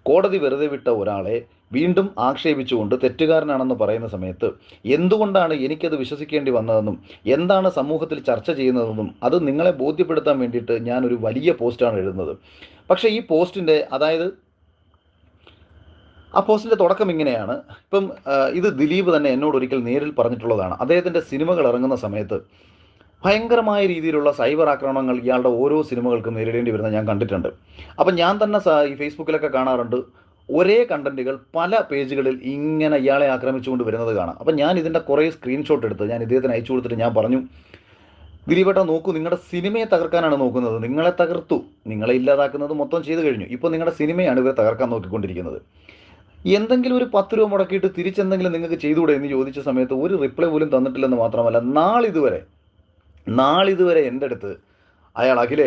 കോടതി വെറുതെ വിട്ട ഒരാളെ വീണ്ടും ആക്ഷേപിച്ചുകൊണ്ട് തെറ്റുകാരനാണെന്ന് പറയുന്ന സമയത്ത് എന്തുകൊണ്ടാണ് എനിക്കത് വിശ്വസിക്കേണ്ടി വന്നതെന്നും എന്താണ് സമൂഹത്തിൽ ചർച്ച ചെയ്യുന്നതെന്നും അത് നിങ്ങളെ ബോധ്യപ്പെടുത്താൻ വേണ്ടിയിട്ട് ഞാനൊരു വലിയ പോസ്റ്റാണ് എഴുതുന്നത്. പക്ഷേ ഈ പോസ്റ്റിൻ്റെ ആ പോസ്റ്റിൻ്റെ തുടക്കം ഇങ്ങനെയാണ്. ഇപ്പം ഇത് ദിലീപ് തന്നെ എന്നോട് ഒരിക്കൽ നേരിൽ പറഞ്ഞിട്ടുള്ളതാണ്. അദ്ദേഹത്തിൻ്റെ സിനിമകൾ ഇറങ്ങുന്ന സമയത്ത് ഭയങ്കരമായ രീതിയിലുള്ള സൈബർ ആക്രമണങ്ങൾ ഇയാളുടെ ഓരോ സിനിമകൾക്കും നേരിടേണ്ടി വരുന്നത് ഞാൻ കണ്ടിട്ടുണ്ട്. അപ്പം ഞാൻ തന്നെ ഈ ഫേസ്ബുക്കിലൊക്കെ കാണാറുണ്ട്, ഒരേ കണ്ടൻറ്റുകൾ പല പേജുകളിൽ ഇങ്ങനെ ഇയാളെ ആക്രമിച്ചുകൊണ്ട് വരുന്നത് കാണാം. അപ്പം ഞാൻ ഇതിൻ്റെ കുറേ സ്ക്രീൻഷോട്ട് എടുത്ത് ഞാൻ ഇദ്ദേഹത്തിന് അയച്ചു കൊടുത്തിട്ട് ഞാൻ പറഞ്ഞു, ദിലീപേട്ട നോക്കൂ, നിങ്ങളുടെ സിനിമയെ തകർക്കാനാണ് നോക്കുന്നത്. നിങ്ങളെ തകർത്തു, നിങ്ങളെ ഇല്ലാതാക്കുന്നത് മൊത്തം ചെയ്തു കഴിഞ്ഞു. ഇപ്പോൾ നിങ്ങളുടെ സിനിമയാണ് ഇവർ തകർക്കാൻ നോക്കിക്കൊണ്ടിരിക്കുന്നത്. എന്തെങ്കിലും ഒരു 10 രൂപ മുടക്കിയിട്ട് തിരിച്ചെന്തെങ്കിലും നിങ്ങൾക്ക് ചെയ്തുകൂടെ എന്ന് ചോദിച്ച സമയത്ത് ഒരു റിപ്ലൈ പോലും തന്നിട്ടില്ലെന്ന് മാത്രമല്ല, നാളിതുവരെ എൻ്റെ അടുത്ത് അയാൾ അഖില്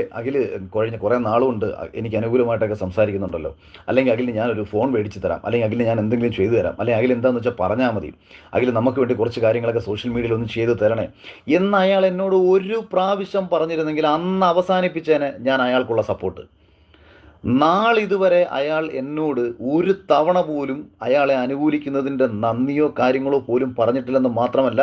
കഴിഞ്ഞ കുറേ നാളുകൊണ്ട് എനിക്ക് അനുകൂലമായിട്ടൊക്കെ സംസാരിക്കുന്നുണ്ടല്ലോ, അല്ലെങ്കിൽ അഖിലിന് ഞാനൊരു ഫോൺ മേടിച്ച് തരാം, അല്ലെങ്കിൽ അഖിലിന് ഞാൻ എന്തെങ്കിലും ചെയ്തു തരാം, അല്ലെങ്കിൽ അഖിൽ എന്താണെന്ന് വെച്ചാൽ പറഞ്ഞാൽ മതി, അഖിൽ നമുക്ക് വേണ്ടി കുറച്ച് കാര്യങ്ങളൊക്കെ സോഷ്യൽ മീഡിയയിൽ ഒന്ന് ചെയ്ത് തരണേ എന്ന് അയാൾ എന്നോട് ഒരു പ്രാവശ്യം പറഞ്ഞിരുന്നെങ്കിൽ അന്ന് അവസാനിപ്പിച്ചേനെ ഞാൻ അയാൾക്കുള്ള സപ്പോർട്ട്. നാളിതുവരെ അയാൾ എന്നോട് ഒരു തവണ പോലും അയാളെ അനുകൂലിക്കുന്നതിൻ്റെ നന്ദിയോ കാര്യങ്ങളോ പോലും പറഞ്ഞിട്ടില്ലെന്ന് മാത്രമല്ല,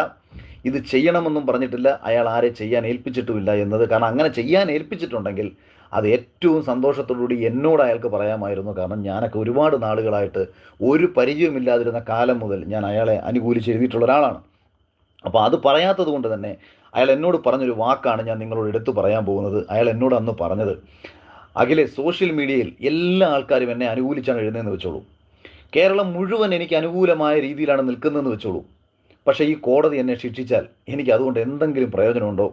ഇത് ചെയ്യണമെന്നും പറഞ്ഞിട്ടില്ല, അയാൾ ആരെ ചെയ്യാൻ ഏൽപ്പിച്ചിട്ടുമില്ല എന്നത്. കാരണം അങ്ങനെ ചെയ്യാൻ ഏൽപ്പിച്ചിട്ടുണ്ടെങ്കിൽ അത് ഏറ്റവും സന്തോഷത്തോടുകൂടി എന്നോട് അയാൾക്ക് പറയാമായിരുന്നു. കാരണം ഞാനൊക്കെ ഒരുപാട് നാളുകളായിട്ട് ഒരു പരിചയമില്ലാതിരുന്ന കാലം മുതൽ ഞാൻ അയാളെ അനുകൂലിച്ച് എഴുതിയിട്ടുള്ള ഒരാളാണ്. അപ്പോൾ അത് പറയാത്തത് കൊണ്ട് തന്നെ അയാൾ എന്നോട് പറഞ്ഞൊരു വാക്കാണ് ഞാൻ നിങ്ങളോട് എടുത്തു പറയാൻ പോകുന്നത്. അയാൾ എന്നോട് അന്ന് പറഞ്ഞത്, അഖിലെ, സോഷ്യൽ മീഡിയയിൽ എല്ലാ ആൾക്കാരും എന്നെ അനുകൂലിച്ചാണ് എഴുതുന്നതെന്ന് വെച്ചോളൂ, കേരളം മുഴുവൻ എനിക്ക് അനുകൂലമായ രീതിയിലാണ് നിൽക്കുന്നതെന്ന് വെച്ചോളൂ, പക്ഷേ ഈ കോടതി എന്നെ ശിക്ഷിച്ചാൽ എനിക്ക് അതുകൊണ്ട് എന്തെങ്കിലും പ്രയോജനമുണ്ടോ?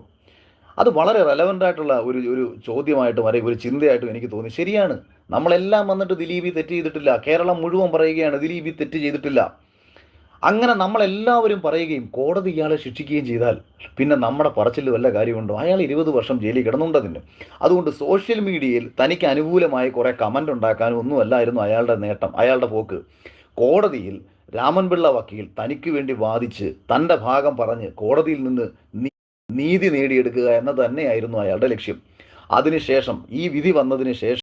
അത് വളരെ റെലവൻ്റ് ആയിട്ടുള്ള ഒരു ചോദ്യമായിട്ടും അല്ലെങ്കിൽ ഒരു ചിന്തയായിട്ടും എനിക്ക് തോന്നി. ശരിയാണ്, നമ്മളെല്ലാം വന്നിട്ട് ദിലീപ് തെറ്റ് ചെയ്തിട്ടില്ല, കേരളം മുഴുവൻ പറയുകയാണ് ദിലീപ് തെറ്റ് ചെയ്തിട്ടില്ല. അങ്ങനെ നമ്മളെല്ലാവരും പറയുകയും കോടതി ഇയാളെ ശിക്ഷിക്കുകയും ചെയ്താൽ പിന്നെ നമ്മുടെ പറച്ചിൽ വല്ല കാര്യമുണ്ടോ? അയാൾ 20 വർഷം ജയിലിൽ കിടന്നുണ്ടതിന്. അതുകൊണ്ട് സോഷ്യൽ മീഡിയയിൽ തനിക്ക് അനുകൂലമായി കുറേ കമൻ്റ് ഉണ്ടാക്കാനും ഒന്നുമല്ലായിരുന്നു അയാളുടെ നേട്ടം, അയാളുടെ പോക്ക്. കോടതിയിൽ രാമൻപിള്ള വക്കീൽ തനിക്ക് വേണ്ടി വാദിച്ച് തൻ്റെ ഭാഗം പറഞ്ഞ് കോടതിയിൽ നിന്ന് നീതി നേടിയെടുക്കുക എന്നത് തന്നെയായിരുന്നു അയാളുടെ ലക്ഷ്യം. അതിനുശേഷം ഈ വിധി വന്നതിന് ശേഷം